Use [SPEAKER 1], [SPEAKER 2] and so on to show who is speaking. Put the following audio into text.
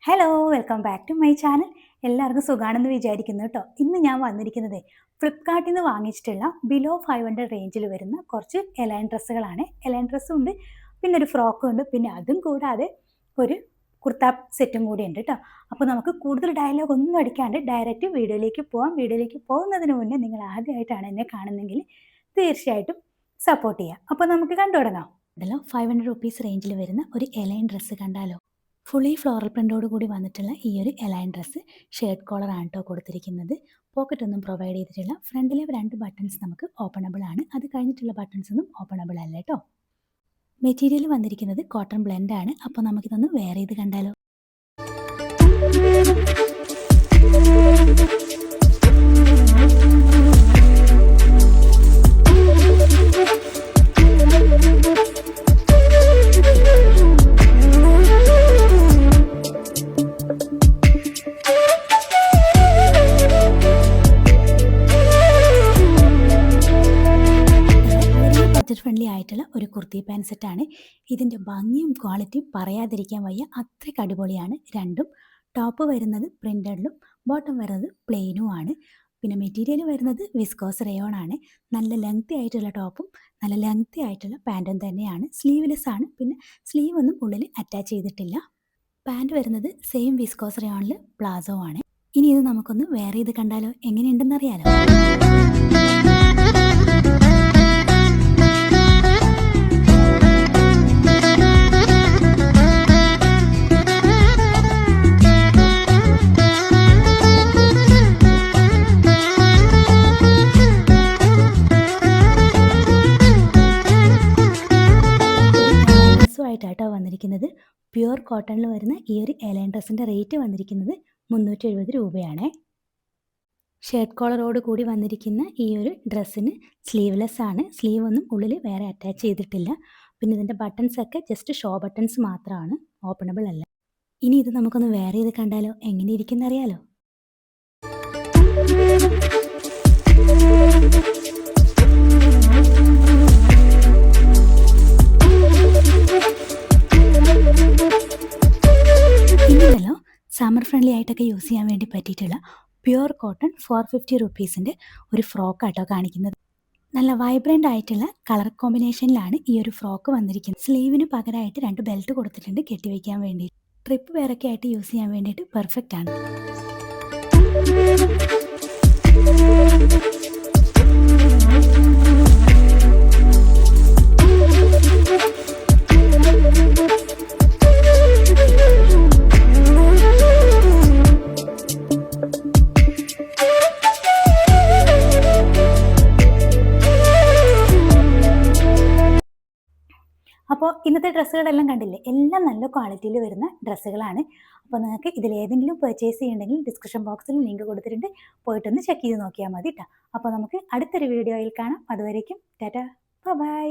[SPEAKER 1] Hello welcome back to my channel. എല്ലാവർക്കും സുഖാണെന്ന് വിചാരിക്കുന്നു കേട്ടോ. ഇന്ന് ഞാൻ വന്നിരിക്കുന്നത് ഫ്ലിപ്കാർട്ടിൽ നിന്ന് വാങ്ങിച്ചിട്ടുള്ള ബിലോ 500 റേഞ്ചിൽ വരുന്ന കുറച്ച് എലൈൻ ഡ്രസ്സുകളാണ്. എലൈൻ ഡ്രസ്സും ഉണ്ട്, പിന്നെ ഒരു ഫ്രോക്കും ഉണ്ട്, പിന്നെ അതും കൂടാതെ ഒരു കുർത്ത സെറ്റും കൂടി ഉണ്ട് കേട്ടോ. അപ്പോൾ നമുക്ക് കൂടുതൽ ഡയലോഗ് ഒന്നും അടിക്കാണ്ട് ഡയറക്റ്റ് വീഡിയോയിലേക്ക് പോകാം. വീഡിയോയിലേക്ക് പോകുന്നതിന് മുന്നേ നിങ്ങൾ ആദ്യമായിട്ടാണ് എന്നെ കാണുന്നതെങ്കിൽ തീർച്ചയായിട്ടും സപ്പോർട്ട് ചെയ്യാം. അപ്പോൾ നമുക്ക് കണ്ടു തുടങ്ങാം. ഇതിലോ 500 റുപ്പീസ് റേഞ്ചിൽ വരുന്ന ഒരു എലൈൻ ഡ്രസ്സ് കണ്ടാലോ. ഫുള്ളി ഫ്ലോറൽ പ്രിൻ്റോട് കൂടി വന്നിട്ടുള്ള ഈ ഒരു എലൈൻ ഡ്രസ്സ് ഷേർട്ട് കോളറാണ് കേട്ടോ കൊടുത്തിരിക്കുന്നത്. പോക്കറ്റ് ഒന്നും പ്രൊവൈഡ് ചെയ്തിട്ടില്ല. ഫ്രണ്ടിലെ 2 ബട്ടൺസ് നമുക്ക് ഓപ്പണബിൾ ആണ്. അത് കഴിഞ്ഞിട്ടുള്ള ബട്ടൺസ് ഒന്നും ഓപ്പണബിൾ അല്ല കേട്ടോ. മെറ്റീരിയൽ വന്നിരിക്കുന്നത് കോട്ടൺ ബ്ലെൻഡ് ആണ്. അപ്പോൾ നമുക്കിതൊന്ന് വെയർ ചെയ്ത് കണ്ടാലോ. ബഡ്ജറ്റ് ഫ്രണ്ട്ലി ആയിട്ടുള്ള ഒരു കുർത്തി പാൻറ് സെറ്റാണ്. ഇതിൻ്റെ ഭംഗിയും ക്വാളിറ്റിയും പറയാതിരിക്കാൻ വയ്യ, അത്രയ്ക്ക് അടിപൊളിയാണ്. രണ്ടും ടോപ്പ് വരുന്നത് പ്രിൻ്റഡിലും ബോട്ടം വരുന്നത് പ്ലെയിനും ആണ്. പിന്നെ മെറ്റീരിയൽ വരുന്നത് വിസ്കോസ് റയോൺ ആണ്. നല്ല ലെങ്തി ആയിട്ടുള്ള ടോപ്പും നല്ല ലെങ്തി ആയിട്ടുള്ള പാൻറ്റും തന്നെയാണ്. സ്ലീവ്ലെസ് ആണ്, പിന്നെ സ്ലീവ് ഒന്നും ഉള്ളിൽ അറ്റാച്ച് ചെയ്തിട്ടില്ല. പാൻറ് വരുന്നത് സെയിം വിസ്കോസ് റയോണിൽ പ്ലാസോ ആണ്. ഇനി ഇത് നമുക്കൊന്ന് വെയർ ചെയ്ത് കണ്ടാലോ, എങ്ങനെയുണ്ടെന്ന് അറിയാലോ. ആയിട്ടാട്ടോ വന്നിരിക്കുന്നത്. പ്യുവർ കോട്ടണിൽ വരുന്ന ഈ ഒരു എലൈൻ ഡ്രസ്സിൻ്റെ റേറ്റ് വന്നിരിക്കുന്നത് 370 രൂപയാണ്. ഷർട്ട് കോളറോട് കൂടി വന്നിരിക്കുന്ന ഈ ഒരു ഡ്രസ്സിന് സ്ലീവ്ലെസ് ആണ്. സ്ലീവ് ഒന്നും ഉള്ളിൽ വേറെ അറ്റാച്ച് ചെയ്തിട്ടില്ല. പിന്നെ ഇതിൻ്റെ ബട്ടൺസ് ഒക്കെ ജസ്റ്റ് ഷോ ബട്ടൺസ് മാത്രമാണ്, ഓപ്പണബിൾ അല്ല. ഇനി ഇത് നമുക്കൊന്ന് വെയർ ചെയ്ത് കണ്ടാലോ, എങ്ങനെ ഇരിക്കുന്ന അറിയാലോ. ഇന്നല്ലോ സമ്മർ ഫ്രണ്ട്ലി ആയിട്ടൊക്കെ യൂസ് ചെയ്യാൻ വേണ്ടി പറ്റിയിട്ടുള്ള പ്യുവർ കോട്ടൺ 450 റുപ്പീസിൻ്റെ ഒരു ഫ്രോക്കാട്ടോ കാണിക്കുന്നത്. നല്ല വൈബ്രൻ്റ് ആയിട്ടുള്ള കളർ കോമ്പിനേഷനിലാണ് ഈ ഒരു ഫ്രോക്ക് വന്നിരിക്കുന്നത്. സ്ലീവിന് പകരമായിട്ട് 2 ബെൽറ്റ് കൊടുത്തിട്ടുണ്ട് കെട്ടിവെക്കാൻ വേണ്ടി. ട്രിപ്പ് വെയറൊക്കെ ആയിട്ട് യൂസ് ചെയ്യാൻ വേണ്ടിയിട്ട് പെർഫെക്റ്റ് ആണ്. അപ്പോൾ ഇന്നത്തെ ഡ്രസ്സുകളെല്ലാം കണ്ടില്ലേ, എല്ലാം നല്ല ക്വാളിറ്റിയിൽ വരുന്ന ഡ്രസ്സുകളാണ്. അപ്പോൾ നിങ്ങൾക്ക് ഇതിലേതെങ്കിലും പർച്ചേസ് ചെയ്യണമെങ്കിൽ ഡിസ്ക്രിപ്ഷൻ ബോക്സിൽ ലിങ്ക് കൊടുത്തിട്ടുണ്ട്, പോയിട്ടൊന്ന് ചെക്ക് ചെയ്ത് നോക്കിയാൽ മതി കേട്ടോ. അപ്പോൾ നമുക്ക് അടുത്തൊരു വീഡിയോയിൽ കാണാം. അതുവരേക്കും ടാറ്റാ, ബൈ.